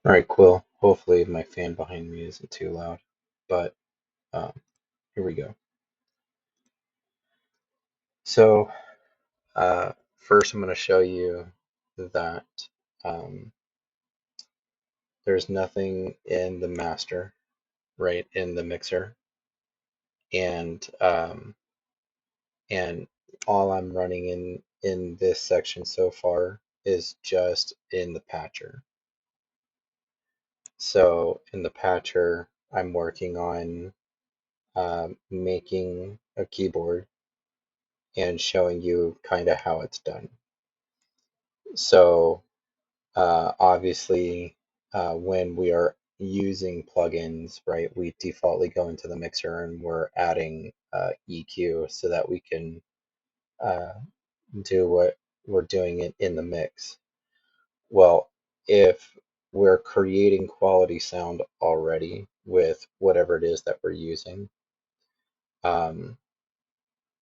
All right, cool. Hopefully my fan behind me isn't too loud, but um, here we go. So first I'm going to show you that um, there's nothing in the master, right, in the mixer, and and all I'm running in this section so far is just in the patcher. So in the patcher, I'm working on making a keyboard and showing you kind of how it's done. So obviously, when we are using plugins, right, we defaultly go into the mixer and we're adding EQ so that we can uh, do what we're doing in the mix. Well, if we're creating quality sound already with whatever it is that we're using, um,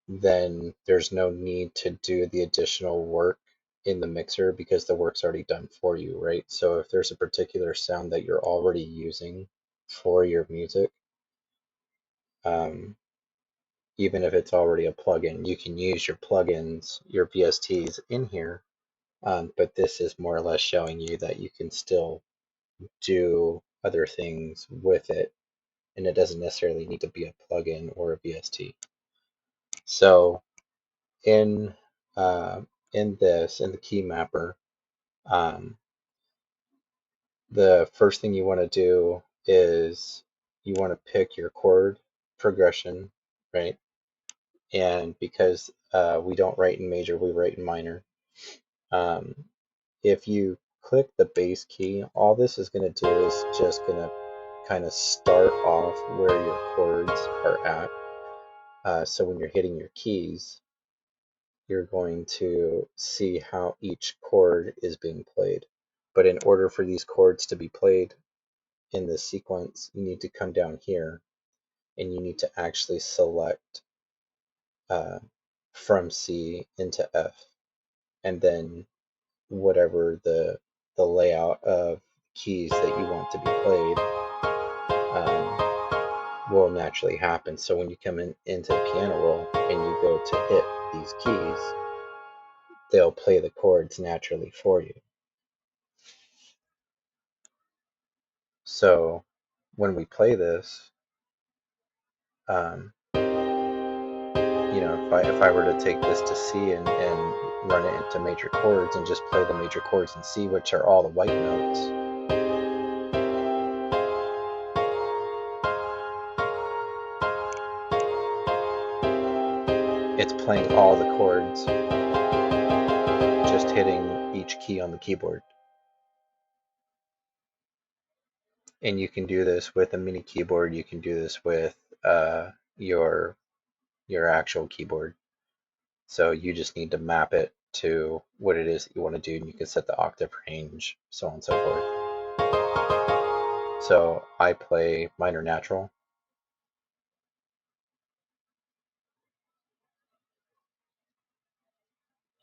then there's no need to do the additional work in the mixer because the work's already done for you, right? So if there's a particular sound that you're already using for your music, um, even if it's already a plugin, you can use your plugins, your VSTs in here, but this is more or less showing you that you can still do other things with it, and it doesn't necessarily need to be a plugin or a VST. So in uh, in the key mapper, um, the first thing you want to do is you want to pick your chord progression, right? And because we don't write in major, we write in minor. Um, if you click the bass key, all this is going to do is just going to kind of start off where your chords are at. So when you're hitting your keys, you're going to see how each chord is being played. But in order for these chords to be played in this sequence, you need to come down here and you need to actually select uh, from C into F, and then whatever the layout of keys that you want to be played will naturally happen. So when you come into the piano roll and you go to hit these keys, they'll play the chords naturally for you. So when we play this, if I were to take this to C and run it into major chords and just play the major chords in C, which are all the white notes, it's playing all the chords, just hitting each key on the keyboard. And you can do this with a mini keyboard. You can do this with uh, your your actual keyboard. So you just need to map it to what it is that you want to do, and you can set the octave range, so on and so forth. So I play minor natural,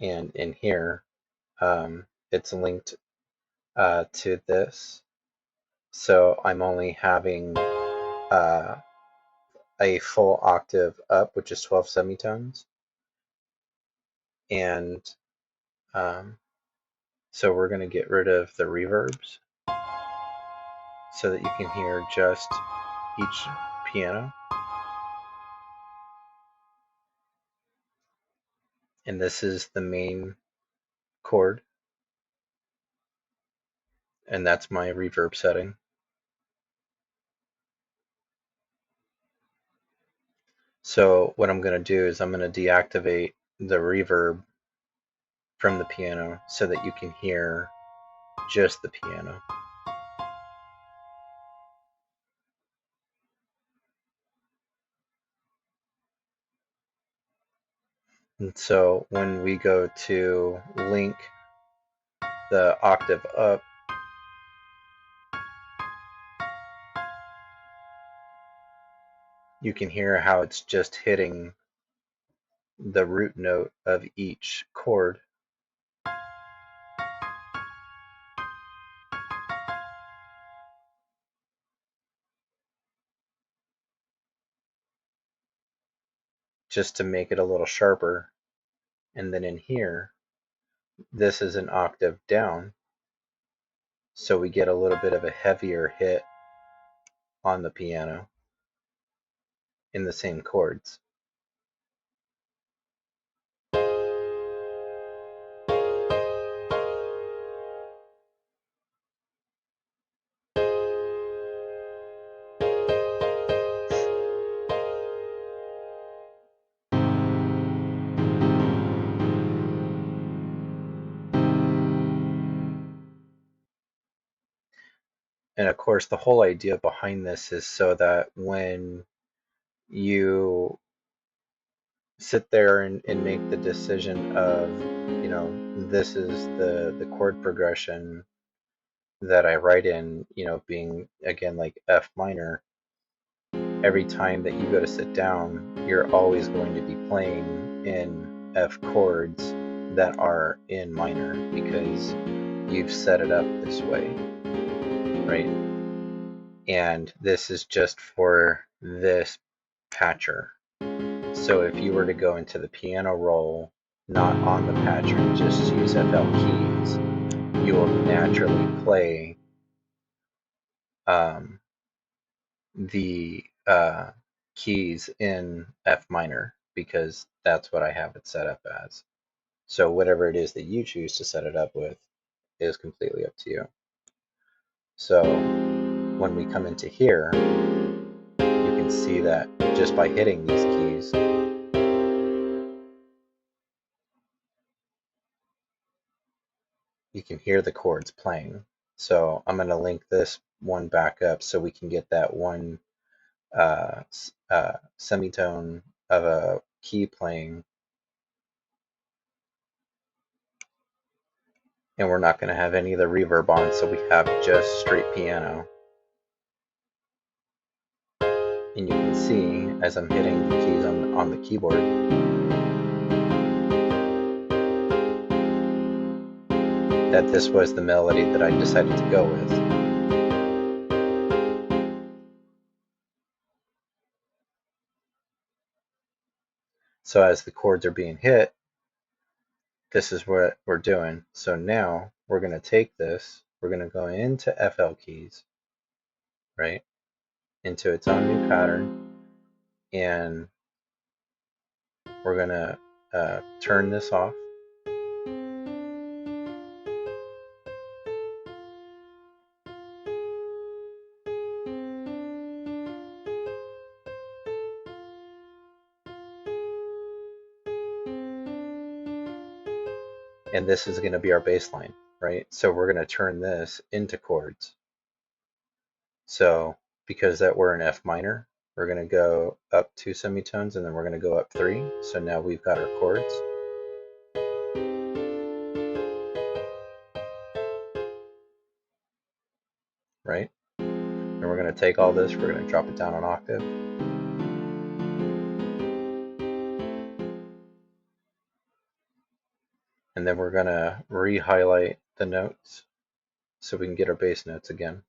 and in here it's linked to this. So I'm only having a full octave up, which is 12 semitones, and um, so we're going to get rid of the reverbs so that you can hear just each piano. And this is the main chord, and that's my reverb setting. So what I'm going to do is I'm going to deactivate the reverb from the piano so that you can hear just the piano. And so when we go to link the octave up, you can hear how it's just hitting the root note of each chord. just to make it a little sharper. And then in here, this is an octave down, so we get a little bit of a heavier hit on the piano in the same chords. And of course, the whole idea behind this is so that when you sit there and make the decision of, you know, this is the chord progression that I write in, you know, being again like F minor, every time that you go to sit down, you're always going to be playing in F chords that are in minor because you've set it up this way, right? And this is just for this patcher. So if you were to go into the piano roll, not on the patcher, and just use FL keys, you will naturally play the keys in F minor because that's what I have it set up as. So whatever it is that you choose to set it up with is completely up to you. So when we come into here, you can see that just by hitting these keys, you can hear the chords playing. So I'm going to link this one back up so we can get that one semitone of a key playing, and we're not going to have any of the reverb on, so we have just straight piano. And you can see as I'm hitting the keys on the keyboard that this was the melody that I decided to go with. So as the chords are being hit, this is what we're doing. So now we're going to take this, we're going to go into FL keys, right, into its own new pattern, and we're going to turn this off. And this is going to be our bass line, right? So we're going to turn this into chords. So because that we're in F minor, we're going to go up 2 semitones and then we're going to go up 3. So now we've got our chords. Right? And we're going to take all this, we're going to drop it down an octave. And then we're going to re-highlight the notes so we can get our bass notes again.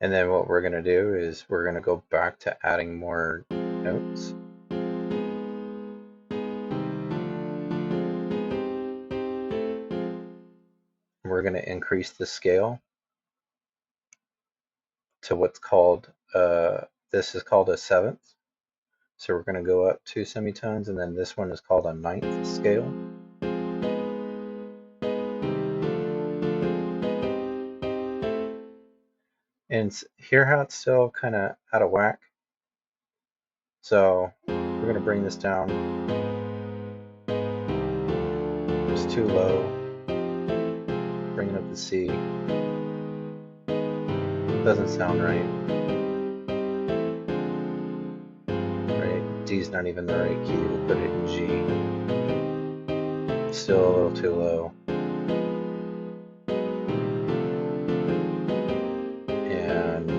And then what we're going to do is we're going to go back to adding more notes. We're going to increase the scale to what's called, this is called a 7th. So we're going to go up 2 semitones, and then this one is called a 9th scale. And hear how it's still kind of out of whack? So we're going to bring this down. It's too low. Bring it up to C. Doesn't sound right. D's not even the right key. We'll put it in G. Still a little too low. And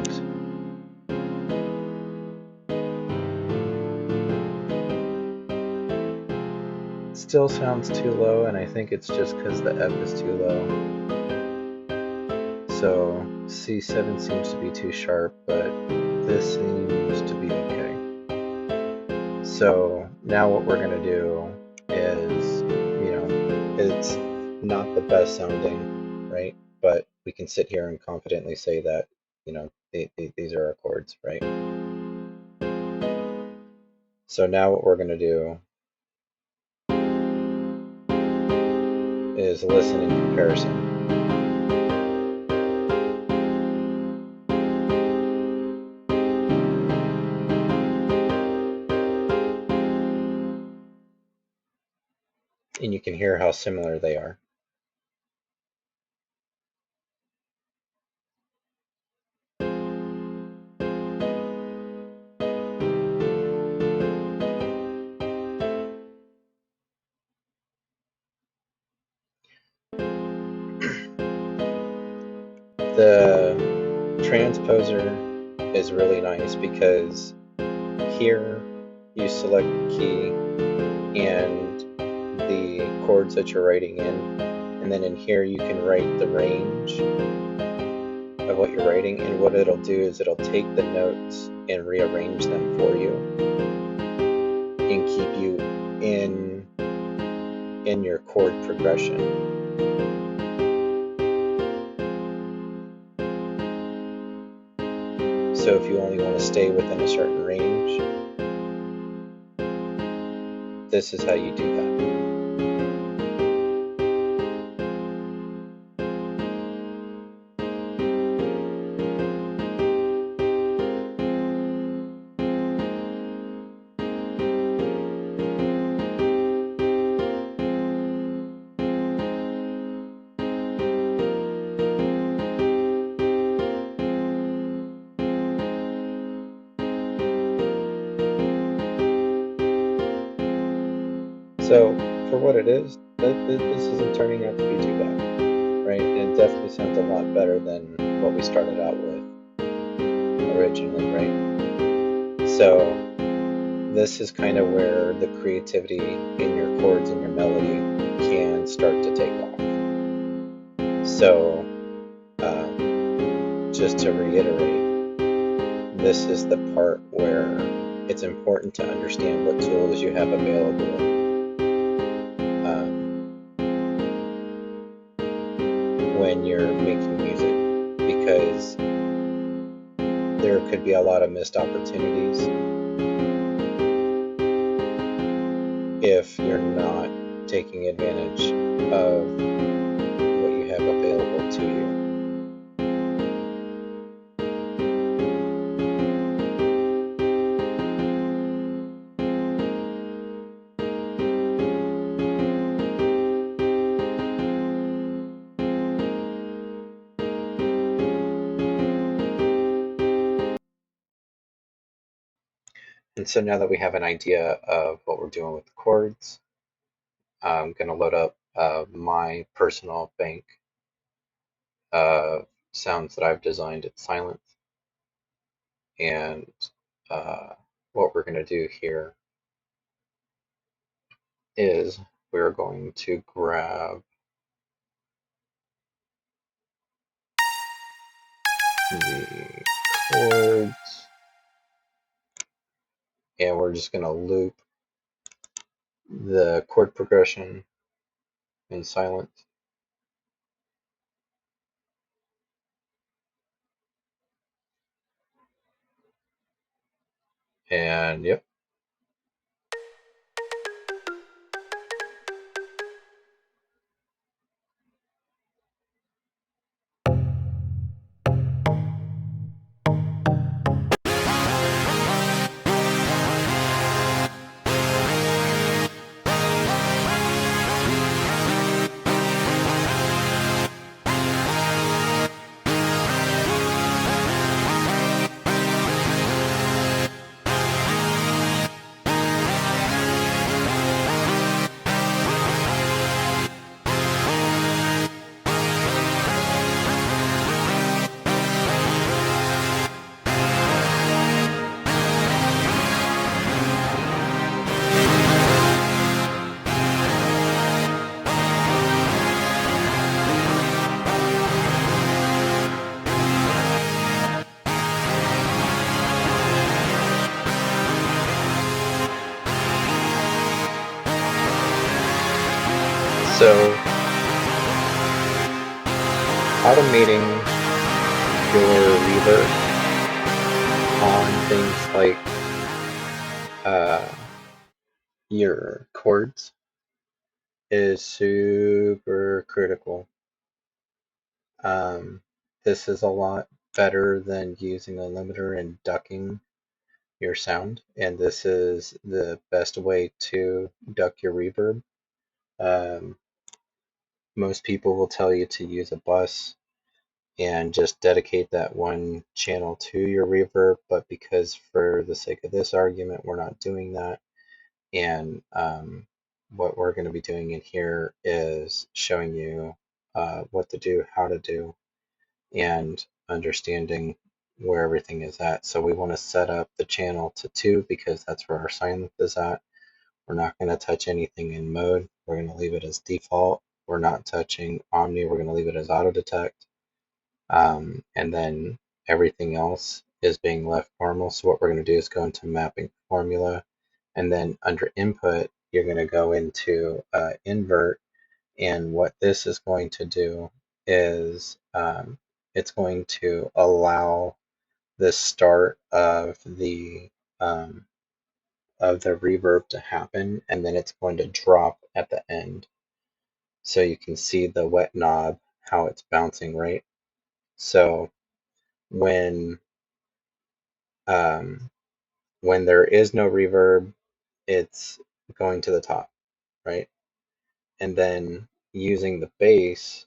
it still sounds too low, and I think it's just because the F is too low. So C7 seems to be too sharp, but this seems to be okay. So now what we're going to do is, it's not the best sounding, right? But we can sit here and confidently say that, these are our chords, right? So now what we're going to do is listen in comparison. And you can hear how similar they are. The transposer is really nice because here you select the key and the chords that you're writing in, and then in here you can write the range of what you're writing, and what it'll do is it'll take the notes and rearrange them for you and keep you in your chord progression. So if you only want to stay within a certain range, this is how you do that. So for what it is, this isn't turning out to be too bad, right? And it definitely sounds a lot better than what we started out with originally, right? So this is kind of where the creativity in your chords and your melody can start to take off. So just to reiterate, this is the part where it's important to understand what tools you have available when you're making music, because there could be a lot of missed opportunities if you're not taking advantage of what you have available to you. And so now that we have an idea of what we're doing with the chords, I'm going to load up my personal bank of sounds that I've designed at Silence. And what we're going to do here is we're going to grab the chords, and we're just going to loop the chord progression in Silence. And yep. So automating your reverb on things like your chords is super critical. This is a lot better than using a limiter and ducking your sound, and this is the best way to duck your reverb. Um, Most people will tell you to use a bus and just dedicate that one channel to your reverb, but because for the sake of this argument, we're not doing that. And what we're going to be doing in here is showing you what to do, how to do, and understanding where everything is at. So we want to set up the channel to 2 because that's where our silence is at. We're not going to touch anything in mode. We're going to leave it as default. We're not touching Omni. We're going to leave it as auto detect. And then everything else is being left normal. So what we're going to do is go into mapping formula. And then under input, you're going to go into invert. And what this is going to do is it's going to allow the start um, of the reverb to happen, and then it's going to drop at the end. So you can see the wet knob, how it's bouncing, right? So when um, when there is no reverb, it's going to the top, right? And then using the bass,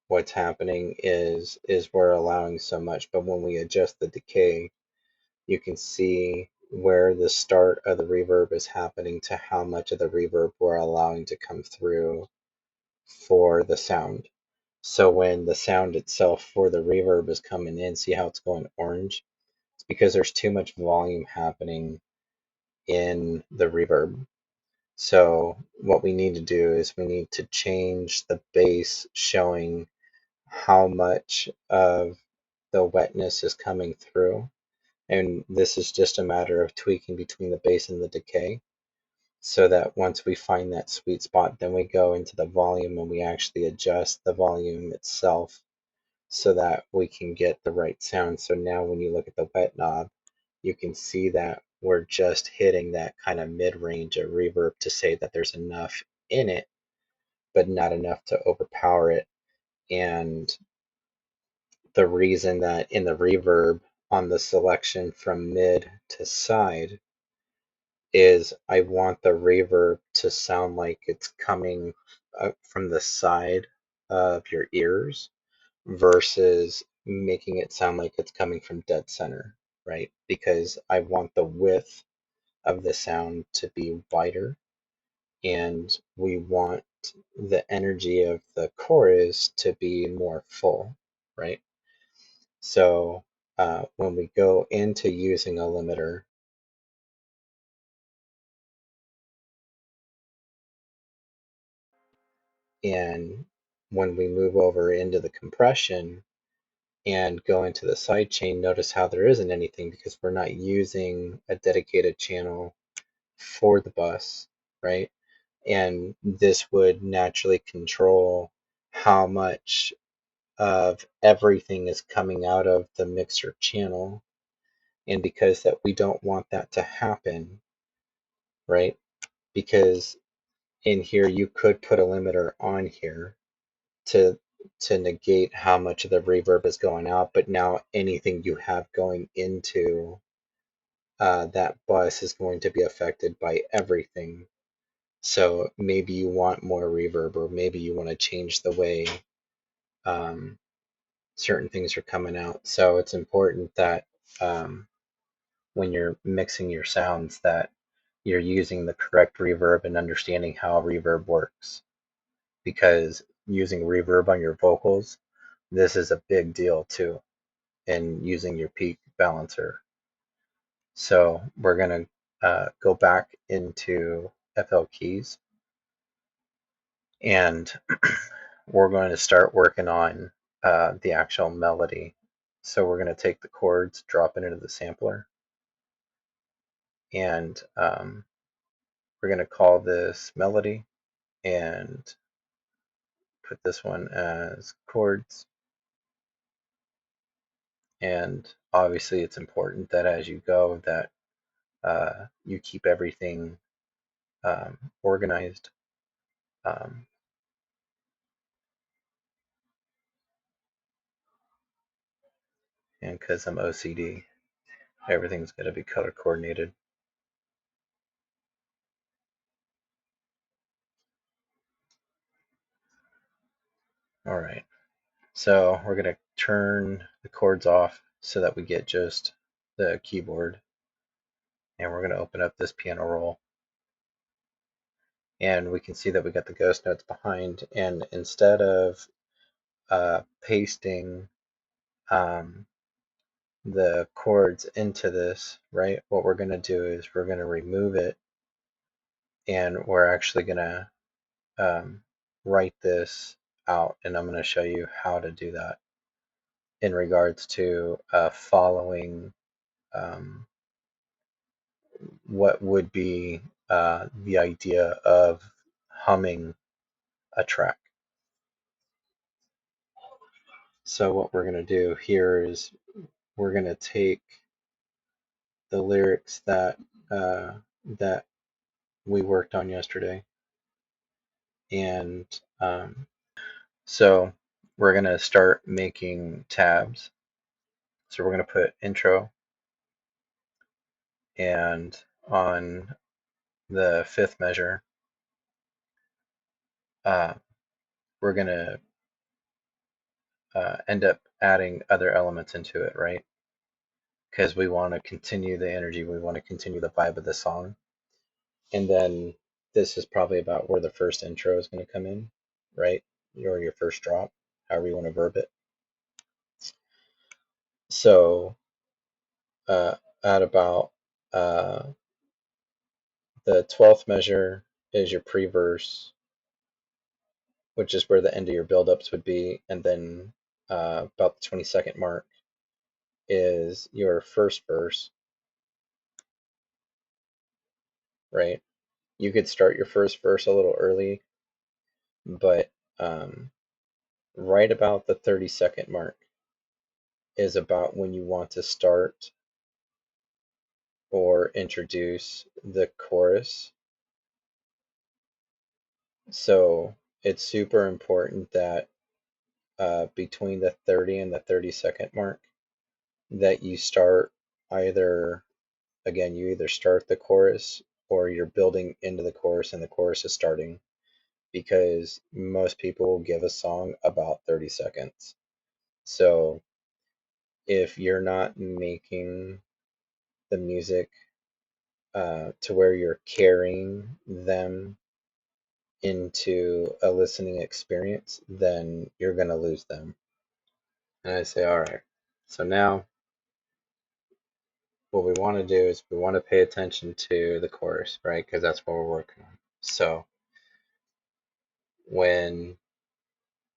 what's happening is we're allowing so much, but when we adjust the decay, you can see where the start of the reverb is happening to how much of the reverb we're allowing to come through for the sound. So when the sound itself for the reverb is coming in, see how it's going orange? It's because there's too much volume happening in the reverb. So what we need to do is we need to change the bass showing how much of the wetness is coming through. And this is just a matter of tweaking between the bass and the decay, so that once we find that sweet spot, then we go into the volume and we actually adjust the volume itself so that we can get the right sound. So now when you look at the wet knob, you can see that we're just hitting that kind of mid-range of reverb to say that there's enough in it, but not enough to overpower it. And the reason that in the reverb on the selection from mid to side is I want the reverb to sound like it's coming from the side of your ears versus making it sound like it's coming from dead center, right? Because I want the width of the sound to be wider, and we want the energy of the chorus to be more full, right? So when we go into using a limiter, and when we move over into the compression and go into the sidechain, notice how there isn't anything because we're not using a dedicated channel for the bus, right? And this would naturally control how much of everything is coming out of the mixer channel. And because that we don't want that to happen, right? Because in here you could put a limiter on here to negate how much of the reverb is going out, but now anything you have going into that bus is going to be affected by everything. So maybe you want more reverb, or maybe you want to change the way um, certain things are coming out. So it's important that um, when you're mixing your sounds that you're using the correct reverb and understanding how reverb works. Because using reverb on your vocals, this is a big deal too, in using your peak balancer. So we're going to go back into FL keys, and we're going to start working on the actual melody. So we're going to take the chords, drop it into the sampler, and we're going to call this melody, and put this one as chords. And obviously it's important that as you go that you keep everything organized. Um, and because I'm OCD, everything's going to be color coordinated. All right, so we're going to turn the chords off so that we get just the keyboard, and we're going to open up this piano roll, and we can see that we got the ghost notes behind, and instead of pasting um, the chords into this, right, what we're going to do is we're going to remove it, and we're actually going to write this out, and I'm going to show you how to do that in regards to following um, what would be the idea of humming a track. So what we're going to do here is we're going to take the lyrics that we worked on yesterday, and so we're going to start making tabs. So we're going to put intro, and on the fifth measure, uh, we're going to end up adding other elements into it, right? Because we want to continue the energy, we want to continue the vibe of the song. And then this is probably about where the first intro is going to come in, right? Or your first drop, however you want to verb it. So at about the 12th measure is your pre-verse, which is where the end of your build-ups would be, and then about the 22nd mark is your first verse, right? You could start your first verse a little early, but right about the 32nd mark is about when you want to start or introduce the chorus. So it's super important that between the 30 and the 32nd mark that you start either, again, you either start the chorus or you're building into the chorus and the chorus is starting, because most people will give a song about 30 seconds. So if you're not making the music to where you're carrying them into a listening experience, then you're going to lose them. And I say, all right, so now what we want to do is we want to pay attention to the chorus, right? Because that's what we're working on. So when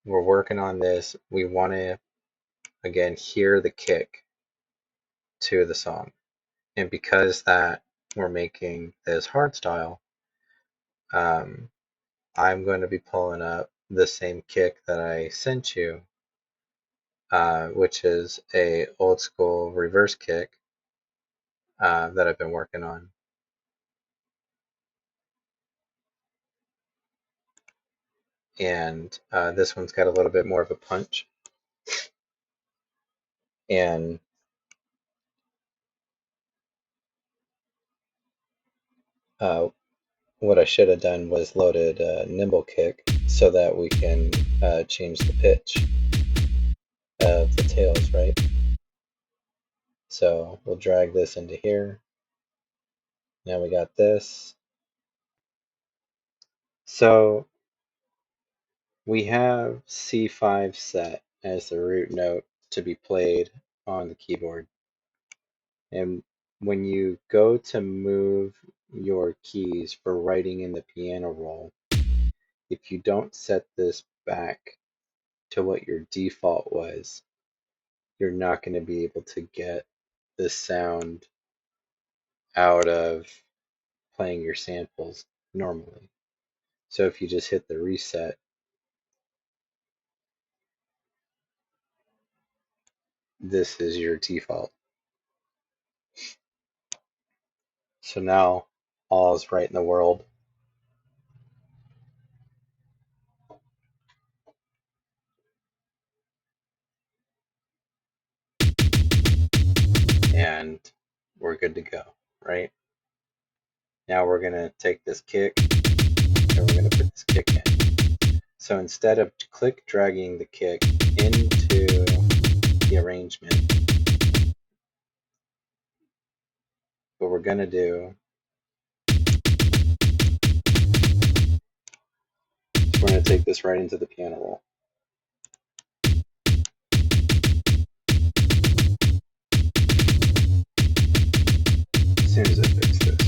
we're working on this, we want to, again, hear the kick to the song. And because that we're making this hard style, um, I'm going to be pulling up the same kick that I sent you, which is a old school reverse kick that I've been working on. And this one's got a little bit more of a punch. And what I should have done was loaded a nimble kick so that we can change the pitch of the tails, right? So we'll drag this into here. Now we got this. So we have C5 set as the root note to be played on the keyboard. And when you go to move your keys for writing in the piano roll, if you don't set this back to what your default was, you're not going to be able to get the sound out of playing your samples normally. So if you just hit the reset, this is your default. So now all is right in the world. And we're good to go, right? Now we're going to take this kick and we're going to put this kick in. So instead of click dragging the kick into the arrangement, what we're going to do is we're going to take this right into the piano roll. As soon as I fix this.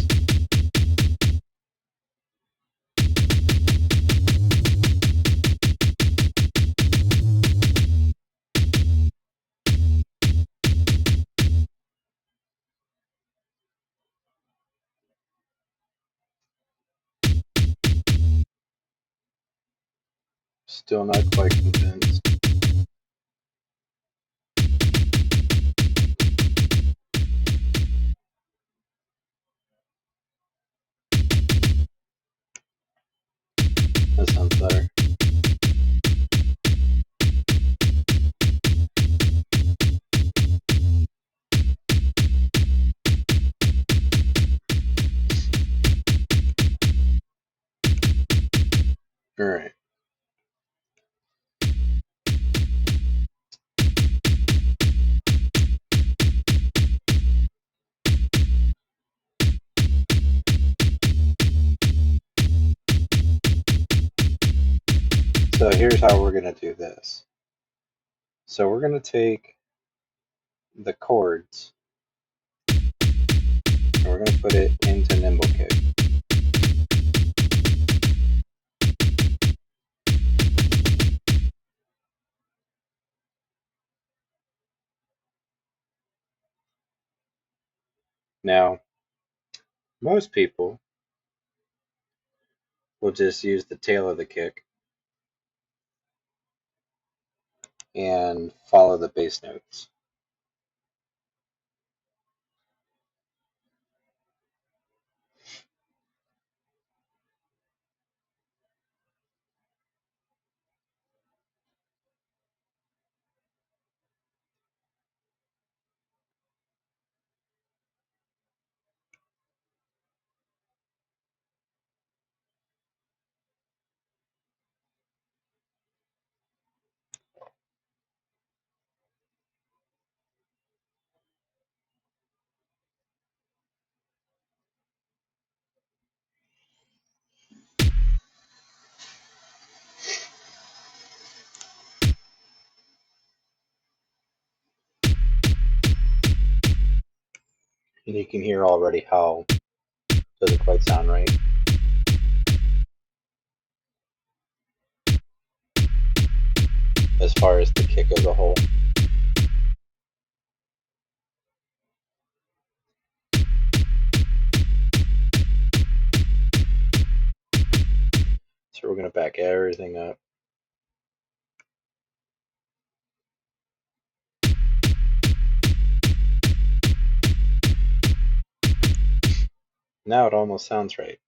Still not quite convinced. That sounds better. All right. So here's how we're going to do this. So we're going to take the chords and we're going to put it into nimble kick. Now, most people will just use the tail of the kick and follow the bass notes. And you can hear already how it doesn't quite sound right. As far as the kick as a whole. So we're going to back everything up. Now it almost sounds right.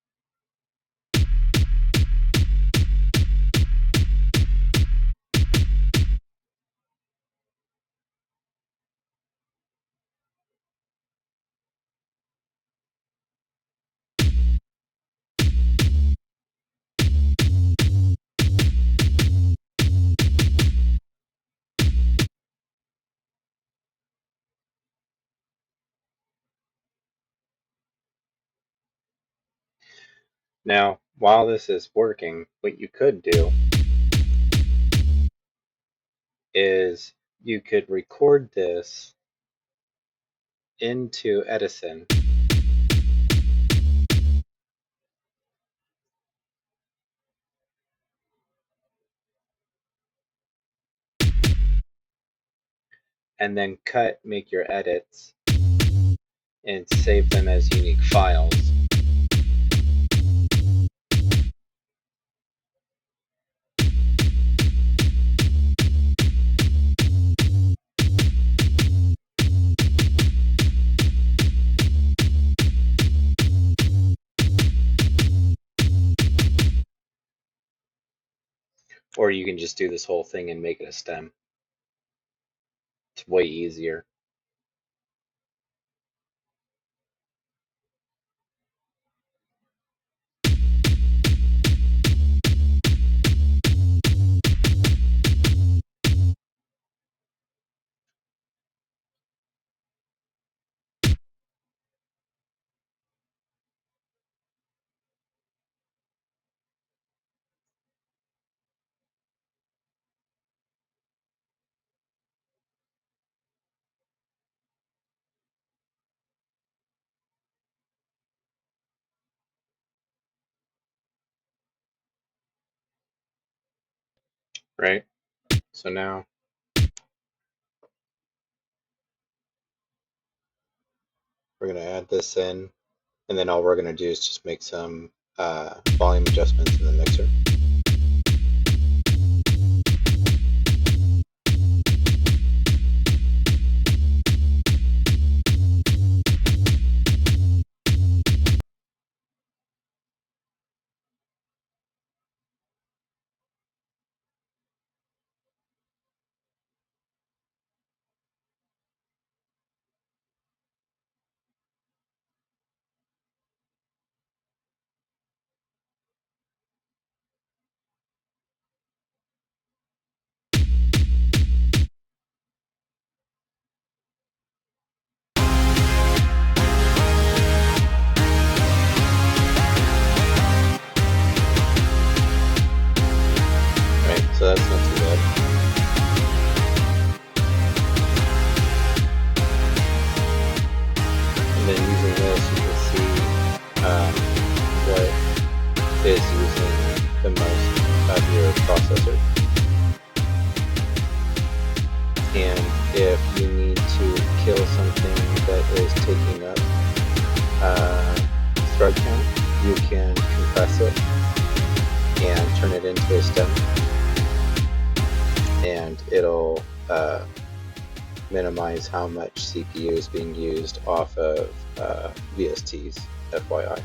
Now, while this is working, what you could do is you could record this into Edison and then make your edits and save them as unique files. Or you can just do this whole thing and make it a stem. It's way easier. Right? So now we're going to add this in, and then all we're going to do is just make some volume adjustments in the mixer. Right? So that's not too bad. And then using this, you can see what is using the most of your processor. And if you need to kill something that is taking up thread count, you can compress it and turn it into a stem, and it'll minimize how much CPU is being used off of VSTs, FYI.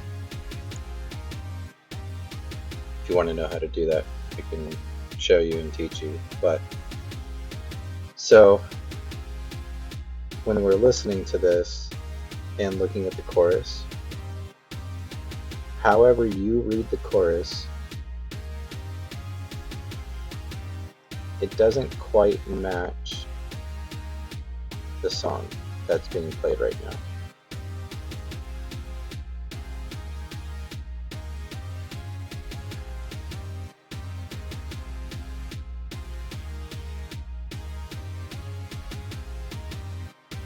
If you want to know how to do that, I can show you and teach you. But so when we're listening to this and looking at the chorus, however you read the chorus, it doesn't quite match the song that's being played right now.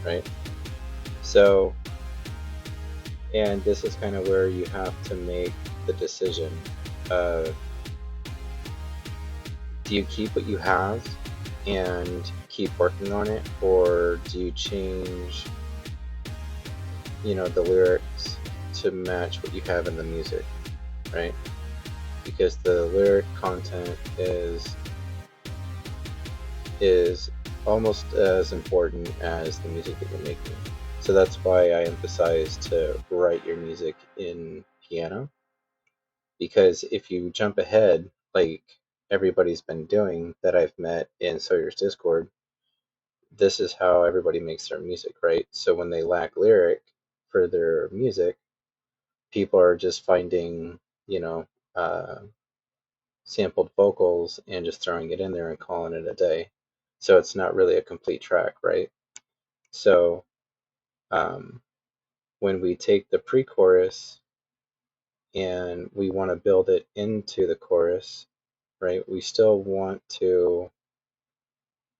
Right? So, and this is kind of where you have to make the decision of, do you keep what you have and keep working on it, or do you change, the lyrics to match what you have in the music, right? Because the lyric content is almost as important as the music that you're making. So that's why I emphasize to write your music in piano, because if you jump ahead, like everybody's been doing that I've met in Sawyer's Discord, this is how everybody makes their music, right? So when they lack lyric for their music, people are just finding, uh, sampled vocals and just throwing it in there and calling it a day. So it's not really a complete track, right? So um, when we take the pre-chorus and we want to build it into the chorus, right? We still want to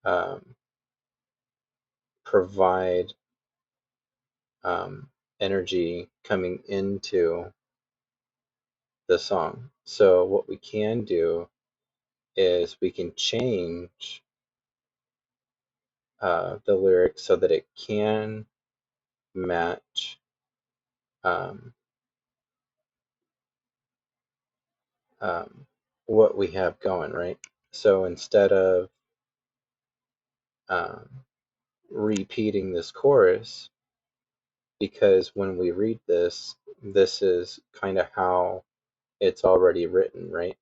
um, provide energy coming into the song. So what we can do is we can change the lyrics so that it can match um, um, what we have going, right? So instead of um, repeating this chorus, because when we read this, this is kind of how it's already written, right?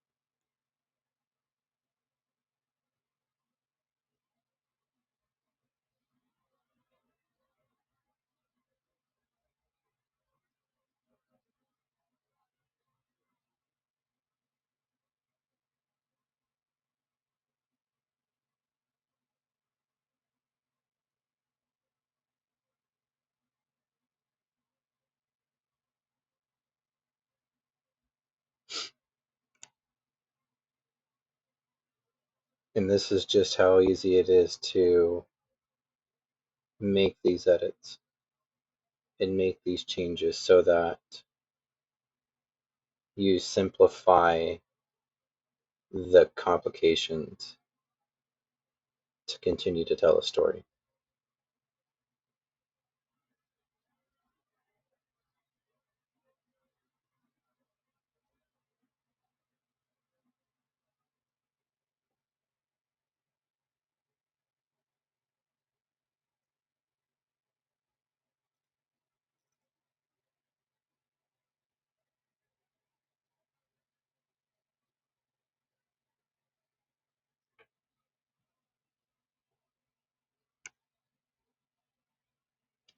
And this is just how easy it is to make these edits and make these changes so that you simplify the complications to continue to tell a story.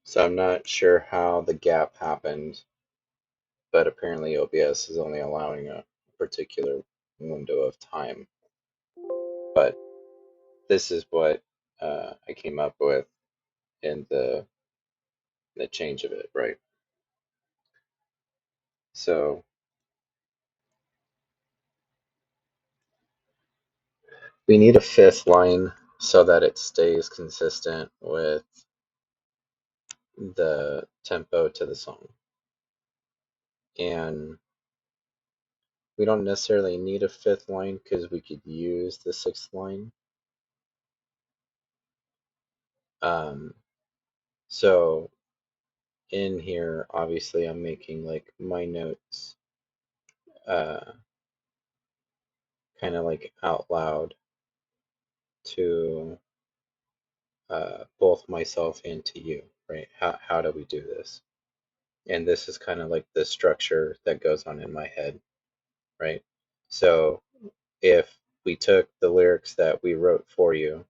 So I'm not sure how the gap happened, but apparently OBS is only allowing a particular window of time. But this is what I came up with in the change of it, right? So we need a fifth line so that it stays consistent with the tempo to the song. And we don't necessarily need a fifth line because we could use the sixth line. So in here, obviously, I'm making like my notes kind of like out loud to both myself and to you, right? How do we do this? And this is kind of like the structure that goes on in my head, right? So if we took the lyrics that we wrote for you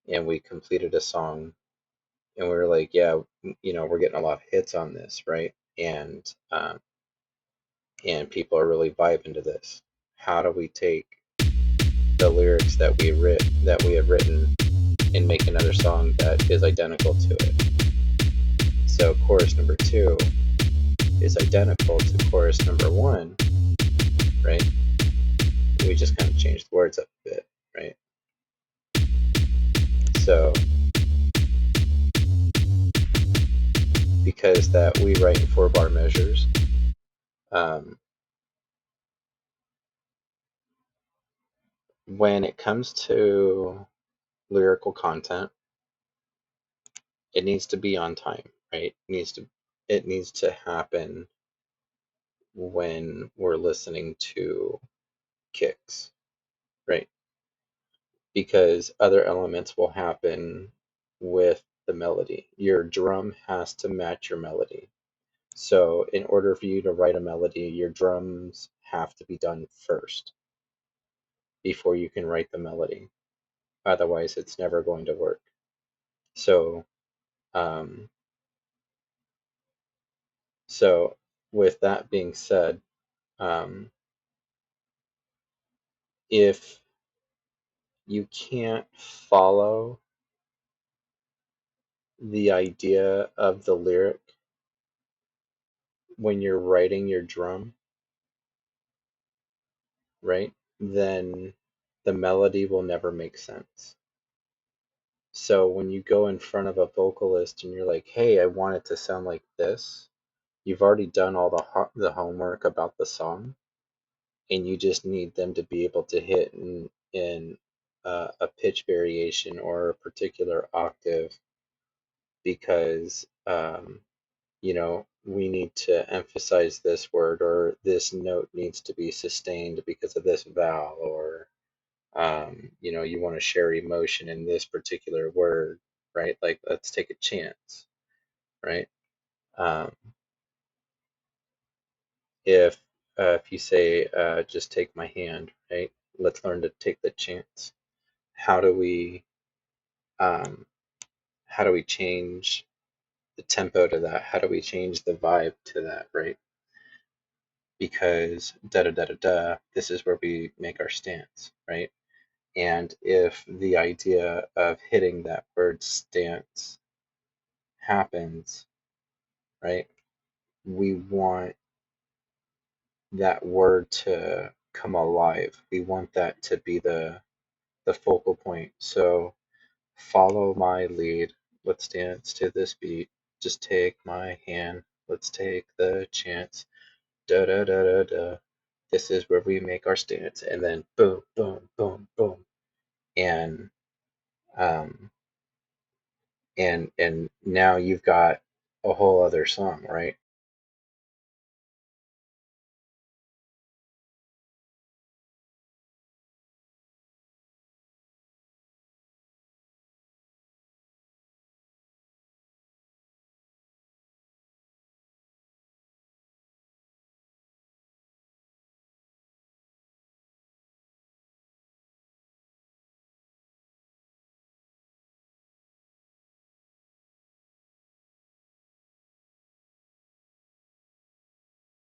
and we completed a song and we were like, yeah, we're getting a lot of hits on this, right? And people are really vibing to this. How do we take the lyrics that we have written and make another song that is identical to it? So chorus number 2 is identical to chorus number 1, right? We just kind of changed the words up a bit, right? So because that we write in 4-bar measures, when it comes to lyrical content, it needs to be on time, right? It needs to happen when we're listening to kicks, right? Because other elements will happen with the melody. Your drum has to match your melody. So in order for you to write a melody, your drums have to be done first before you can write the melody. Otherwise, it's never going to work. So, um, so with that being said, um, if you can't follow the idea of the lyric when you're writing your drum, right, then the melody will never make sense. So when you go in front of a vocalist and you're like, hey, I want it to sound like this, you've already done all the homework about the song, and you just need them to be able to hit in a pitch variation or a particular octave because we need to emphasize this word or this note needs to be sustained because of this vowel or you want to share emotion in this particular word, right? Like let's take a chance, right? Um, if if you say just take my hand, right? Let's learn to take the chance. How do we um, how do we change the tempo to that? How do we change the vibe to that, right? Because da da da da da, this is where we make our stance, right? And if the idea of hitting that word stance happens, right, we want that word to come alive. We want that to be the focal point. So follow my lead. Let's dance to this beat. Just take my hand. Let's take the chance. Da da da da da. This is where we make our stance. And then boom, boom, boom, boom. And um and now you've got a whole other song, right?